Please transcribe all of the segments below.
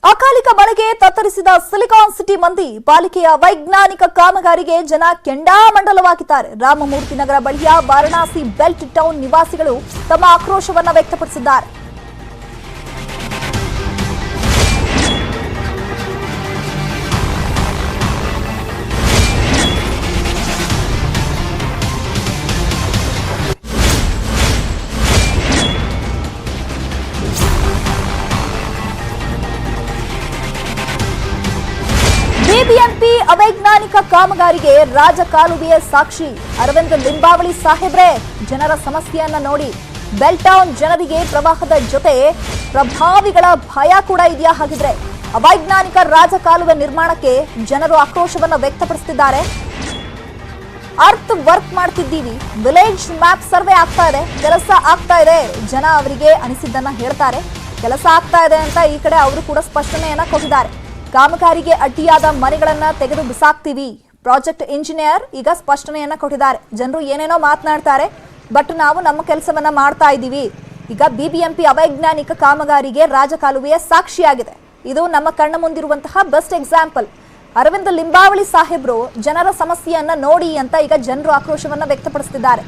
ಅಕಾಲಿಕ ಮಳೆಗೆ ತತ್ತರಿಸಿದ silicon city ಮಂದಿ ಪಾಲಿಕೆಯ ವೈಜ್ಞಾನಿಕ ಕಾಮಗಾರಿಗೆ ಜನ ಕೆಂಡಾಮಂಡಲವಾಗಿದ್ದಾರೆ. ರಾಮಮೂರ್ತಿ ನಗರ ಬಳಿಯ ವಾರಣಾಸಿ ಬೆಲ್ಟ್ ಟೌನ್ ನಿವಾಸಿಗಳು ತಮ್ಮ ಆಕ್ರೋಶವನ್ನು ವ್ಯಕ್ತಪಡಿಸಿದ್ದಾರೆ. ಬಿಬಿಎಂಪಿ ಅವೈಜ್ಞಾನಿಕ ಕಾಮಗಾರಿಗೆ ರಾಜಕಾಲುವೆಯ ಸಾಕ್ಷಿ. ಅರವಿಂದ್ ಲಿಂಬಾವಳಿ ಸಾಹೇಬ್ರೆ, ಜನರ ಸಮಸ್ಯೆಯನ್ನ ನೋಡಿ. ಬೆಲ್ಟ್ ಟೌನ್ ಜನರಿಗೆ ಪ್ರವಾಹದ ಜೊತೆ ಪ್ರಭಾವಿಗಳ ಭಯ ಕೂಡ ಇದೆಯಾ? ಹಾಗಿದ್ರೆ ಅವೈಜ್ಞಾನಿಕ ರಾಜಕಾಲುವೆ ನಿರ್ಮಾಣಕ್ಕೆ ಜನರು ಆಕ್ರೋಶವನ್ನು ವ್ಯಕ್ತಪಡಿಸುತ್ತಿದ್ದಾರೆ. ಅರ್ತ್ ವರ್ಕ್ ಮಾಡ್ತಿದ್ದೀವಿ, ವಿಲೇಜ್ ಮ್ಯಾಪ್ ಸರ್ವೆ ಆಗ್ತಾ ಇದೆ, ಕೆಲಸ ಆಗ್ತಾ ಇದೆ. ಜನ ಅವರಿಗೆ ಅನಿಸಿದ್ದನ್ನ ಹೇಳ್ತಾರೆ. ಕೆಲಸ ಆಗ್ತಾ ಇದೆ ಅಂತ ಈ ಕಡೆ ಅವರು ಕೂಡ ಸ್ಪಷ್ಟನೆಯನ್ನ ಕೊಟ್ಟಿದ್ದಾರೆ. ಕಾಮಗಾರಿಗೆ ಅಡ್ಡಿಯಾದ ಮನೆಗಳನ್ನ ತೆಗೆದು ಬಿಸಾಕ್ತೀವಿ. ಪ್ರಾಜೆಕ್ಟ್ ಇಂಜಿನಿಯರ್ ಈಗ ಸ್ಪಷ್ಟನೆಯನ್ನ ಕೊಟ್ಟಿದ್ದಾರೆ. ಜನರು ಏನೇನೋ ಮಾತನಾಡ್ತಾರೆ, ಬಟ್ ನಾವು ನಮ್ಮ ಕೆಲಸವನ್ನ ಮಾಡ್ತಾ ಇದ್ದೀವಿ. ಈಗ ಬಿಬಿಎಂಪಿ ಅವೈಜ್ಞಾನಿಕ ಕಾಮಗಾರಿಗೆ ರಾಜಕಾಲುವೆಯ ಸಾಕ್ಷಿಯಾಗಿದೆ. ಇದು ನಮ್ಮ ಕಣ್ಣ ಮುಂದಿರುವಂತಹ ಬೆಸ್ಟ್ ಎಕ್ಸಾಂಪಲ್. ಅರವಿಂದ್ ಲಿಂಬಾವಳಿ ಸಾಹೇಬ್ರು ಜನರ ಸಮಸ್ಯೆಯನ್ನ ನೋಡಿ ಅಂತ ಈಗ ಜನರು ಆಕ್ರೋಶವನ್ನ ವ್ಯಕ್ತಪಡಿಸುತ್ತಿದ್ದಾರೆ.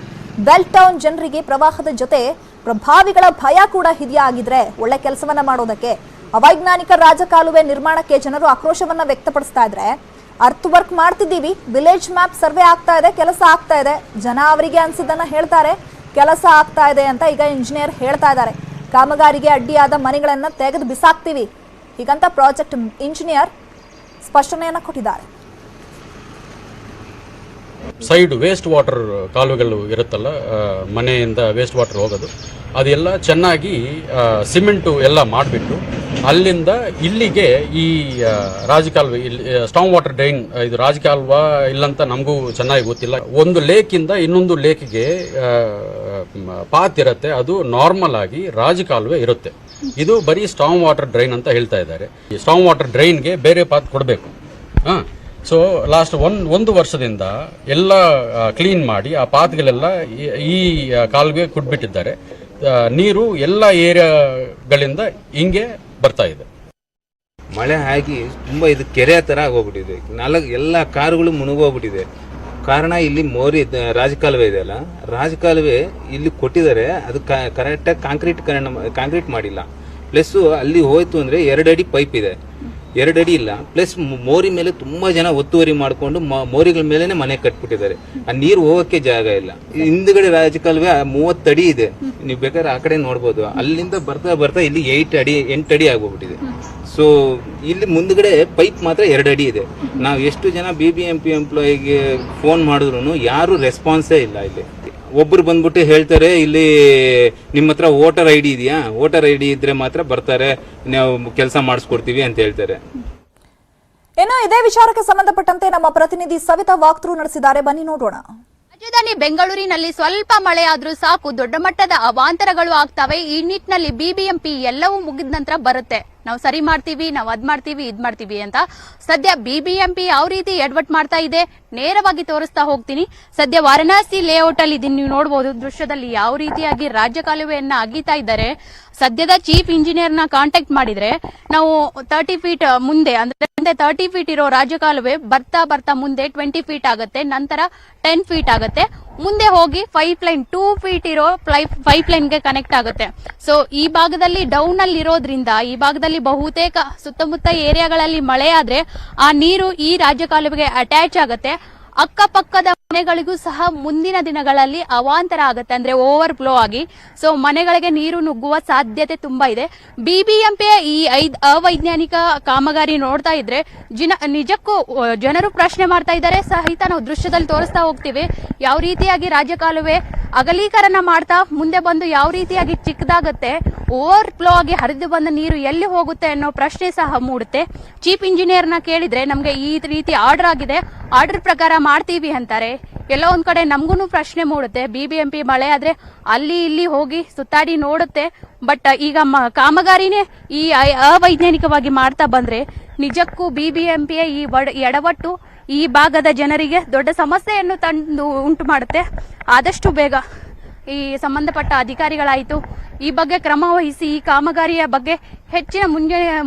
ಬೆಲ್ಟ್ ಟೌನ್ ಜನರಿಗೆ ಪ್ರವಾಹದ ಜೊತೆ ಪ್ರಭಾವಿಗಳ ಭಯ ಕೂಡ ಹಿಡಿಯಾಗಿದ್ರೆ ಒಳ್ಳೆ ಕೆಲಸವನ್ನ ಮಾಡೋದಕ್ಕೆ ಅವೈಜ್ಞಾನಿಕ ರಾಜಕಾಲುವೆ ನಿರ್ಮಾಣಕ್ಕೆ ಜನರು ಆಕ್ರೋಶವನ್ನ ವ್ಯಕ್ತಪಡಿಸ್ತಾ ಇದ್ರೆ, ಅರ್ತ್ ವರ್ಕ್ ಮಾಡ್ತಿದ್ದೀವಿ, ವಿಲೇಜ್ ಮ್ಯಾಪ್ ಸರ್ವೆ ಆಗ್ತಾ ಇದೆ, ಕೆಲಸ ಆಗ್ತಾ ಇದೆ. ಜನ ಅವರಿಗೆ ಅನ್ಸಿದ್ದನ್ನ ಹೇಳ್ತಾರೆ, ಕೆಲಸ ಆಗ್ತಾ ಇದೆ ಅಂತ ಈಗ ಇಂಜಿನಿಯರ್ ಹೇಳ್ತಾ ಇದ್ದಾರೆ. ಕಾಮಗಾರಿಗೆ ಅಡ್ಡಿಯಾದ ಮನೆಗಳನ್ನ ತೆಗೆದು ಬಿಸಾಕ್ತೀವಿ ಹೀಗಂತ ಪ್ರಾಜೆಕ್ಟ್ ಇಂಜಿನಿಯರ್ ಸ್ಪಷ್ಟನೆಯನ್ನ ಕೊಟ್ಟಿದ್ದಾರೆ. ಸೈಡ್ ವೇಸ್ಟ್ ವಾಟರ್ ಕಾಲುವೆಗಳು ಇರುತ್ತಲ್ಲ, ಮನೆಯಿಂದ ವೇಸ್ಟ್ ವಾಟರ್ ಹೋಗೋದು, ಅದೆಲ್ಲ ಚೆನ್ನಾಗಿ ಸಿಮೆಂಟು ಎಲ್ಲ ಮಾಡಿಬಿಟ್ಟು ಅಲ್ಲಿಂದ ಇಲ್ಲಿಗೆ ಈ ರಾಜಕಾಲುವೆ, ಇಲ್ಲಿ ಸ್ಟಾಮ್ ವಾಟರ್ ಡ್ರೈನ್, ಇದು ರಾಜಕಾಲುವೆ ಇಲ್ಲಂತ ನಮಗೂ ಚೆನ್ನಾಗಿ ಗೊತ್ತಿಲ್ಲ. ಒಂದು ಲೇಕಿಂದ ಇನ್ನೊಂದು ಲೇಕಿಗೆ ಪಾತ್ ಇರುತ್ತೆ, ಅದು ನಾರ್ಮಲ್ ಆಗಿ ರಾಜಕಾಲುವೆ ಇರುತ್ತೆ. ಇದು ಬರೀ ಸ್ಟಾಮ್ ವಾಟರ್ ಡ್ರೈನ್ ಅಂತ ಹೇಳ್ತಾ ಇದ್ದಾರೆ. ಈ ಸ್ಟಾಮ್ ವಾಟರ್ ಡ್ರೈನ್ಗೆ ಬೇರೆ ಪಾತ್ ಕೊಡಬೇಕು. ಸೊ ಲಾಸ್ಟ್ ಒಂದು ವರ್ಷದಿಂದ ಎಲ್ಲ ಕ್ಲೀನ್ ಮಾಡಿ ಆ ಪಾತ್ಗಳೆಲ್ಲ ಈ ಕಾಲುವೆ ಕೊಟ್ಬಿಟ್ಟಿದ್ದಾರೆ. ನೀರು ಎಲ್ಲ ಏರಿಯಾಗಳಿಂದ ಹಿಂಗೆ ಬರ್ತಾ ಇದೆ. ಮಳೆ ಆಗಿ ತುಂಬ ಇದು ಕೆರೆ ಥರ ಆಗೋಗ್ಬಿಟ್ಟಿದೆ. ಎಲ್ಲ ಕಾರುಗಳು ಮುಳುಗೋಗ್ಬಿಟ್ಟಿದೆ. ಕಾರಣ ಇಲ್ಲಿ ಮೋರಿ ರಾಜಕಾಲುವೆ ಇದೆಯಲ್ಲ, ರಾಜಕಾಲುವೆ ಇಲ್ಲಿ ಕೊಟ್ಟಿದ್ದಾರೆ, ಅದು ಕರೆಕ್ಟಾಗಿ ಕಾಂಕ್ರೀಟ್ ಮಾಡಿಲ್ಲ. ಪ್ಲಸ್ಸು ಅಲ್ಲಿ ಹೋಯ್ತು ಅಂದರೆ 2 ಅಡಿ ಪೈಪ್ ಇದೆ, 2 ಅಡಿ ಇಲ್ಲ. ಪ್ಲಸ್ ಮೋರಿ ಮೇಲೆ ತುಂಬ ಜನ ಒತ್ತುವರಿ ಮಾಡಿಕೊಂಡು ಮೋರಿಗಳ ಮೇಲೇ ಮನೆ ಕಟ್ಬಿಟ್ಟಿದ್ದಾರೆ. ಆ ನೀರು ಹೋಗೋಕ್ಕೆ ಜಾಗ ಇಲ್ಲ. ಹಿಂದ್ಗಡೆ ರಾಜಕಾಲುವೆ 30 ಅಡಿ ಇದೆ, ನೀವು ಬೇಕಾದ್ರೆ ಆ ಕಡೆ ನೋಡ್ಬೋದು. ಅಲ್ಲಿಂದ ಬರ್ತಾ ಇಲ್ಲಿ 8 ಅಡಿ ಆಗೋಗ್ಬಿಟ್ಟಿದೆ. ಸೊ ಇಲ್ಲಿ ಮುಂದ್ಗಡೆ ಪೈಪ್ ಮಾತ್ರ 2 ಅಡಿ ಇದೆ. ನಾವು ಎಷ್ಟು ಜನ ಬಿಬಿಎಂಪಿ ಎಂಪ್ಲಾಯಿಗೆ ಫೋನ್ ಮಾಡಿದ್ರು ಯಾರು ರೆಸ್ಪಾನ್ಸೇ ಇಲ್ಲ. ಇಲ್ಲಿ ಒಬ್ರು ಬಂದ್ಬಿಟ್ಟು ಹೇಳ್ತಾರೆ, ಇಲ್ಲಿ ನಿಮ್ಮ ಹತ್ರ ವೋಟರ್ ಐಡಿ ಇದೆಯಾ, ವೋಟರ್ ಐಡಿ ಇದ್ರೆ ಮಾತ್ರ ಬರ್ತಾರೆ, ನಾವು ಕೆಲಸ ಮಾಡಿಸ್ಕೊಡ್ತೀವಿ ಅಂತ ಹೇಳ್ತಾರೆ. ಇನ್ನು ಇದೇ ವಿಚಾರಕ್ಕೆ ಸಂಬಂಧಪಟ್ಟಂತೆ ನಮ್ಮ ಪ್ರತಿನಿಧಿ ಸವಿತಾ ವಾಕ್ಥ್ರೂ ನಡೆಸಿದ್ದಾರೆ, ಬನ್ನಿ ನೋಡೋಣ. ರಾಜಧಾನಿ ಬೆಂಗಳೂರಿನಲ್ಲಿ ಸ್ವಲ್ಪ ಮಳೆ ಆದ್ರೂ ಸಾಕು, ದೊಡ್ಡ ಮಟ್ಟದ ಅವಾಂತರಗಳು ಆಗ್ತವೆ. ಈ ನಿಟ್ಟಿನಲ್ಲಿ ಬಿಬಿಎಂಪಿ ಎಲ್ಲವೂ ಮುಗಿದ ನಂತರ ಬರುತ್ತೆ, ನಾವು ಸರಿ ಮಾಡ್ತೀವಿ, ನಾವು ಅದ್ ಮಾಡ್ತೀವಿ, ಇದ್ ಮಾಡ್ತೀವಿ ಅಂತ. ಸದ್ಯ ಬಿಬಿಎಂಪಿ ಯಾವ ರೀತಿ ಎಡವಟ್ ಮಾಡ್ತಾ ಇದೆ ನೇರವಾಗಿ ತೋರಿಸ್ತಾ ಹೋಗ್ತೀನಿ. ಸದ್ಯ ವಾರಣಾಸಿ ಲೇಔಟ್ ಅಲ್ಲಿ ಇದನ್ನ ನೀವು ನೋಡಬಹುದು ದೃಶ್ಯದಲ್ಲಿ ಯಾವ ರೀತಿಯಾಗಿ ರಾಜ್ಯ ಕಾಲುವೆಯನ್ನ ಅಗೀತಾ ಇದ್ದಾರೆ. ಸದ್ಯದ ಚೀಫ್ ಇಂಜಿನಿಯರ್ ನ ಕಾಂಟ್ಯಾಕ್ಟ್ ಮಾಡಿದ್ರೆ ನಾವು 30 ಫೀಟ್ ಮುಂದೆ, ಅಂದ್ರೆ 30 ಫೀಟ್ ಇರೋ ರಾಜ್ಯ ಕಾಲುವೆ ಬರ್ತಾ ಮುಂದೆ 20 ಫೀಟ್ ಆಗುತ್ತೆ, ನಂತರ 10 ಫೀಟ್ ಆಗುತ್ತೆ, ಮುಂದೆ ಹೋಗಿ 2 ಫೀಟ್ ಇರೋ ಪೈಪ್ ಲೈನ್ ಗೆ ಕನೆಕ್ಟ್ ಆಗುತ್ತೆ. ಸೊ ಈ ಭಾಗದಲ್ಲಿ ಡೌನ್ ಅಲ್ಲಿ ಇರೋದ್ರಿಂದ ಈ ಭಾಗದಲ್ಲಿ ಬಹುತೇಕ ಸುತ್ತಮುತ್ತ ಏರಿಯಾಗಳಲ್ಲಿ ಮಳೆ ಆದ್ರೆ ಆ ನೀರು ಈ ರಾಜ್ಯ ಕಾಲುವೆಗೆ ಅಟ್ಯಾಚ್ ಆಗುತ್ತೆ. ಅಕ್ಕಪಕ್ಕದ ಮನೆಗಳಿಗೂ ಸಹ ಮುಂದಿನ ದಿನಗಳಲ್ಲಿ ಅವಾಂತರ ಆಗುತ್ತೆ, ಅಂದ್ರೆ ಓವರ್ ಫ್ಲೋ ಆಗಿ. ಸೊ ಮನೆಗಳಿಗೆ ನೀರು ನುಗ್ಗುವ ಸಾಧ್ಯತೆ ತುಂಬಾ ಇದೆ. ಬಿಬಿಎಂಪಿ ಈ ಅವೈಜ್ಞಾನಿಕ ಕಾಮಗಾರಿ ನೋಡ್ತಾ ಇದ್ರೆ ನಿಜಕ್ಕೂ ಜನರು ಪ್ರಶ್ನೆ ಮಾಡ್ತಾ ಇದ್ದಾರೆ ಸಹಿತ. ನಾವು ದೃಶ್ಯದಲ್ಲಿ ತೋರಿಸ್ತಾ ಹೋಗ್ತೀವಿ ಯಾವ ರೀತಿಯಾಗಿ ರಾಜ್ಯ ಕಾಲುವೆ ಅಗಲೀಕರಣ ಮಾಡ್ತಾ ಮುಂದೆ ಬಂದು ಯಾವ ರೀತಿಯಾಗಿ ಚಿಕ್ಕದಾಗುತ್ತೆ, ಓವರ್ ಫ್ಲೋ ಆಗಿ ಹರಿದು ಬಂದ ನೀರು ಎಲ್ಲಿ ಹೋಗುತ್ತೆ ಅನ್ನೋ ಪ್ರಶ್ನೆ ಸಹ ಮೂಡುತ್ತೆ. ಚೀಫ್ ಇಂಜಿನಿಯರ್ ನ ಕೇಳಿದ್ರೆ ನಮ್ಗೆ ಈ ರೀತಿ ಆರ್ಡರ್ ಆಗಿದೆ, ಆರ್ಡರ್ ಪ್ರಕಾರ ಮಾಡ್ತೀವಿ ಅಂತಾರೆ. ಎಲ್ಲೋ ಒಂದ್ ಕಡೆ ನಮ್ಗೂ ಪ್ರಶ್ನೆ ಮೂಡುತ್ತೆ. ಬಿಬಿಎಂಪಿ ಮಳೆ ಆದ್ರೆ ಅಲ್ಲಿ ಇಲ್ಲಿ ಹೋಗಿ ಸುತ್ತಾಡಿ ನೋಡುತ್ತೆ, ಬಟ್ ಈಗ ಕಾಮಗಾರಿನೇ ಈ ಅವೈಜ್ಞಾನಿಕವಾಗಿ ಮಾಡ್ತಾ ಬಂದ್ರೆ ನಿಜಕ್ಕೂ ಬಿಬಿಎಂಪಿಯ ಈ ಎಡವಟ್ಟು ಈ ಭಾಗದ ಜನರಿಗೆ ದೊಡ್ಡ ಸಮಸ್ಯೆಯನ್ನು ತಂದು ಉಂಟು ಮಾಡುತ್ತೆ. ಆದಷ್ಟು ಬೇಗ ಈ ಸಂಬಂಧಪಟ್ಟ ಅಧಿಕಾರಿಗಳಾಯಿತು ಈ ಬಗ್ಗೆ ಕ್ರಮ ವಹಿಸಿ ಈ ಕಾಮಗಾರಿಯ ಬಗ್ಗೆ ಹೆಚ್ಚಿನ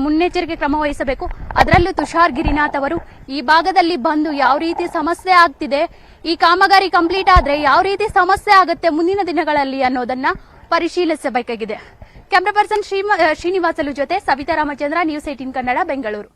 ಮುನ್ನೆಚ್ಚರಿಕೆ ಕ್ರಮ ವಹಿಸಬೇಕು. ಅದರಲ್ಲೂ ತುಷಾರ್ ಗಿರಿನಾಥ್ ಅವರು ಈ ಭಾಗದಲ್ಲಿ ಬಂದು ಯಾವ ರೀತಿ ಸಮಸ್ಯೆ ಆಗ್ತಿದೆ, ಈ ಕಾಮಗಾರಿ ಕಂಪ್ಲೀಟ್ ಆದ್ರೆ ಯಾವ ರೀತಿ ಸಮಸ್ಯೆ ಆಗುತ್ತೆ ಮುಂದಿನ ದಿನಗಳಲ್ಲಿ ಅನ್ನೋದನ್ನ ಪರಿಶೀಲಿಸಬೇಕಾಗಿದೆ. ಕ್ಯಾಮ್ರಾ ಪರ್ಸನ್ ಶ್ರೀನಿವಾಸಲು ಜೊತೆ ಸವಿತಾ ರಾಮಚಂದ್ರ, ನ್ಯೂಸ್ 18 ಕನ್ನಡ, ಬೆಂಗಳೂರು.